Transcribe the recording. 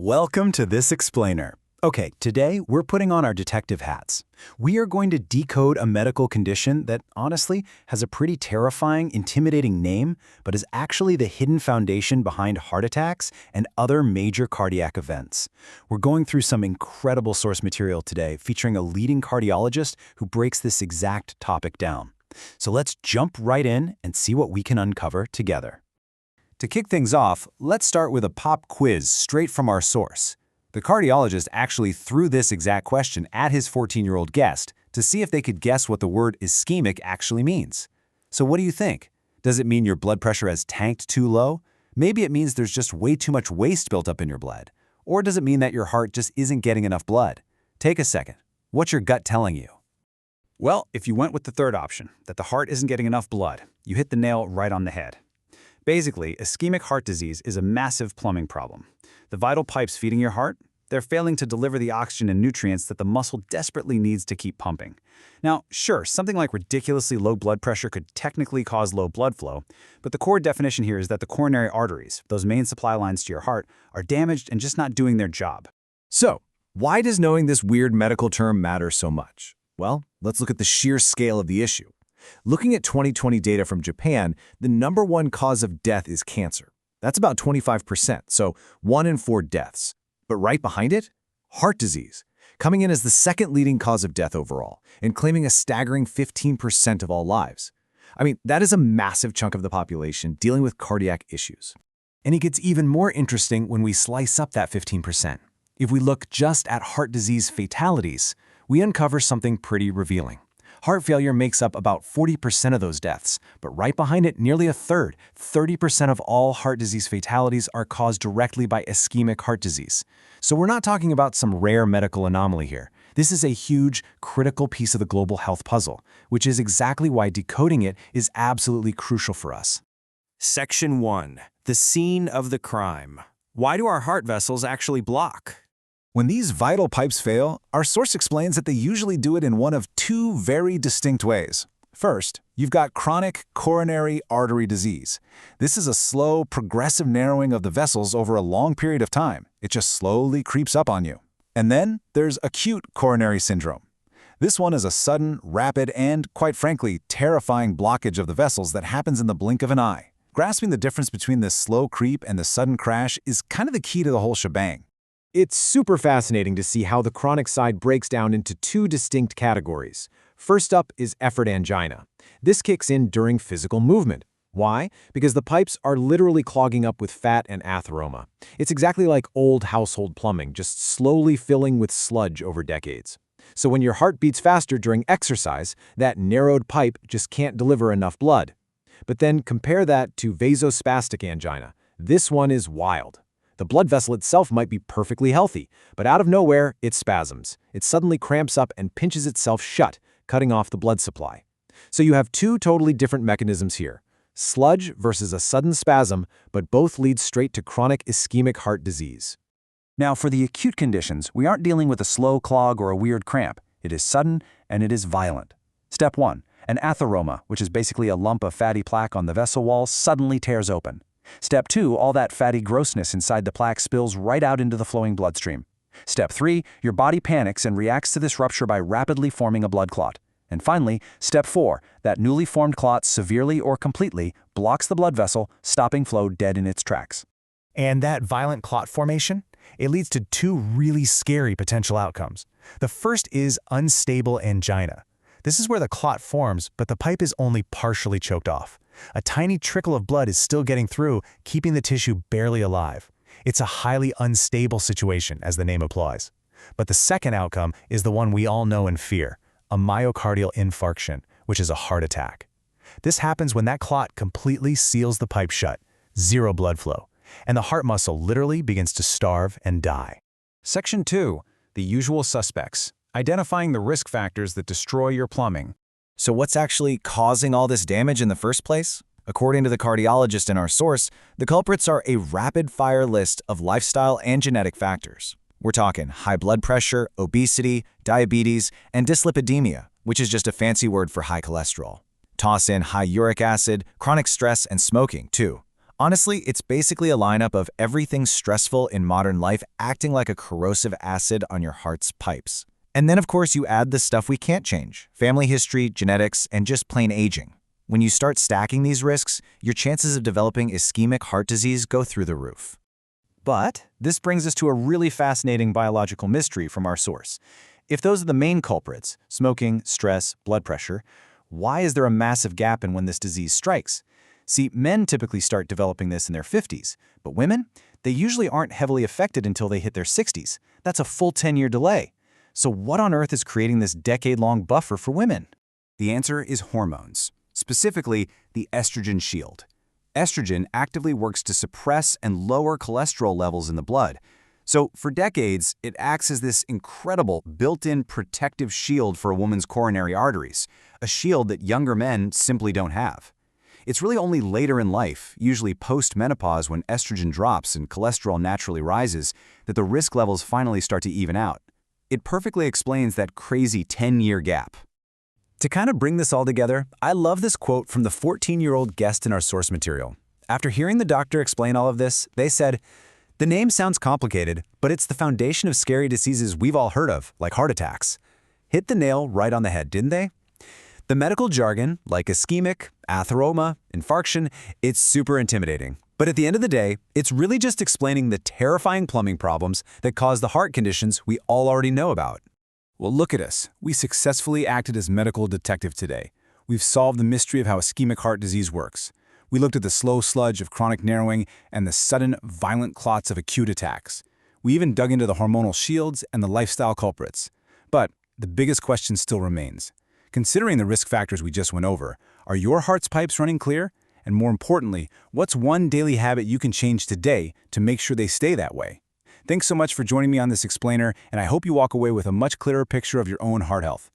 Welcome to This Explainer. Okay, today we're putting on our detective hats. We are going to decode a medical condition that, honestly, has a pretty terrifying, intimidating name, but is actually the hidden foundation behind heart attacks and other major cardiac events. We're going through some incredible source material today, featuring a leading cardiologist who breaks this exact topic down. So let's jump right in and see what we can uncover together. To kick things off, let's start with a pop quiz straight from our source. The cardiologist actually threw this exact question at his 14-year-old guest to see if they could guess what the word ischemic actually means. So what do you think? Does it mean your blood pressure has tanked too low? Maybe it means there's just way too much waste built up in your blood. Or does it mean that your heart just isn't getting enough blood? Take a second. What's your gut telling you? Well, if you went with the third option, that the heart isn't getting enough blood, you hit the nail right on the head. Basically, ischemic heart disease is a massive plumbing problem. The vital pipes feeding your heart, they're failing to deliver the oxygen and nutrients that the muscle desperately needs to keep pumping. Now, sure, something like ridiculously low blood pressure could technically cause low blood flow, but the core definition here is that the coronary arteries, those main supply lines to your heart, are damaged and just not doing their job. So, why does knowing this weird medical term matter so much? Well, let's look at the sheer scale of the issue. Looking at 2020 data from Japan, the #1 cause of death is cancer. That's about 25%, so 1 in 4 deaths. But right behind it, heart disease, coming in as the second leading cause of death overall, and claiming a staggering 15% of all lives. I mean, that is a massive chunk of the population dealing with cardiac issues. And it gets even more interesting when we slice up that 15%. If we look just at heart disease fatalities, we uncover something pretty revealing. Heart failure makes up about 40% of those deaths, but right behind it, nearly a third, 30% of all heart disease fatalities are caused directly by ischemic heart disease. So we're not talking about some rare medical anomaly here. This is a huge, critical piece of the global health puzzle, which is exactly why decoding it is absolutely crucial for us. Section 1. The scene of the crime. Why do our heart vessels actually block? When these vital pipes fail, our source explains that they usually do it in one of two very distinct ways. First, you've got chronic coronary artery disease. This is a slow, progressive narrowing of the vessels over a long period of time. It just slowly creeps up on you. And then there's acute coronary syndrome. This one is a sudden, rapid, and, quite frankly, terrifying blockage of the vessels that happens in the blink of an eye. Grasping the difference between this slow creep and the sudden crash is kind of the key to the whole shebang. It's super fascinating to see how the chronic side breaks down into two distinct categories. First up is effort angina. This kicks in during physical movement. Why? Because the pipes are literally clogging up with fat and atheroma. It's exactly like old household plumbing, just slowly filling with sludge over decades. So when your heart beats faster during exercise, that narrowed pipe just can't deliver enough blood. But then compare that to vasospastic angina. This one is wild. The blood vessel itself might be perfectly healthy, but out of nowhere, it spasms. It suddenly cramps up and pinches itself shut, cutting off the blood supply. So you have two totally different mechanisms here. Sludge versus a sudden spasm, but both lead straight to chronic ischemic heart disease. Now, for the acute conditions, we aren't dealing with a slow clog or a weird cramp. It is sudden and it is violent. Step 1. An atheroma, which is basically a lump of fatty plaque on the vessel wall, suddenly tears open. Step 2, all that fatty grossness inside the plaque spills right out into the flowing bloodstream. Step 3, your body panics and reacts to this rupture by rapidly forming a blood clot. And finally, Step 4, that newly formed clot severely or completely blocks the blood vessel, stopping flow dead in its tracks. And that violent clot formation, it leads to two really scary potential outcomes. The first is unstable angina. This is where the clot forms, but the pipe is only partially choked off. A tiny trickle of blood is still getting through, keeping the tissue barely alive. It's a highly unstable situation, as the name implies. But the second outcome is the one we all know and fear, a myocardial infarction, which is a heart attack. This happens when that clot completely seals the pipe shut, zero blood flow, and the heart muscle literally begins to starve and die. Section 2. The usual suspects. Identifying the risk factors that destroy your plumbing. So what's actually causing all this damage in the first place? According to the cardiologist in our source, the culprits are a rapid-fire list of lifestyle and genetic factors. We're talking high blood pressure, obesity, diabetes, and dyslipidemia, which is just a fancy word for high cholesterol. Toss in high uric acid, chronic stress, and smoking, too. Honestly, it's basically a lineup of everything stressful in modern life acting like a corrosive acid on your heart's pipes. And then, of course, you add the stuff we can't change: family history, genetics, and just plain aging. When you start stacking these risks, your chances of developing ischemic heart disease go through the roof. But this brings us to a really fascinating biological mystery from our source. If those are the main culprits, smoking, stress, blood pressure, why is there a massive gap in when this disease strikes? See, men typically start developing this in their 50s, but women, they usually aren't heavily affected until they hit their 60s. That's a full 10-year delay. So what on earth is creating this decade-long buffer for women? The answer is hormones, specifically the estrogen shield. Estrogen actively works to suppress and lower cholesterol levels in the blood. So for decades, it acts as this incredible built-in protective shield for a woman's coronary arteries, a shield that younger men simply don't have. It's really only later in life, usually post-menopause when estrogen drops and cholesterol naturally rises, that the risk levels finally start to even out. It perfectly explains that crazy 10-year gap. To kind of bring this all together, I love this quote from the 14-year-old guest in our source material. After hearing the doctor explain all of this, they said, "The name sounds complicated, but it's the foundation of scary diseases we've all heard of, like heart attacks." Hit the nail right on the head, didn't they? The medical jargon, like ischemic, atheroma, infarction, it's super intimidating. But at the end of the day, it's really just explaining the terrifying plumbing problems that cause the heart conditions we all already know about. Well, look at us. We successfully acted as medical detective today. We've solved the mystery of how ischemic heart disease works. We looked at the slow sludge of chronic narrowing and the sudden, violent clots of acute attacks. We even dug into the hormonal shields and the lifestyle culprits. But the biggest question still remains. Considering the risk factors we just went over, are your heart's pipes running clear? And more importantly, what's one daily habit you can change today to make sure they stay that way? Thanks so much for joining me on this explainer, and I hope you walk away with a much clearer picture of your own heart health.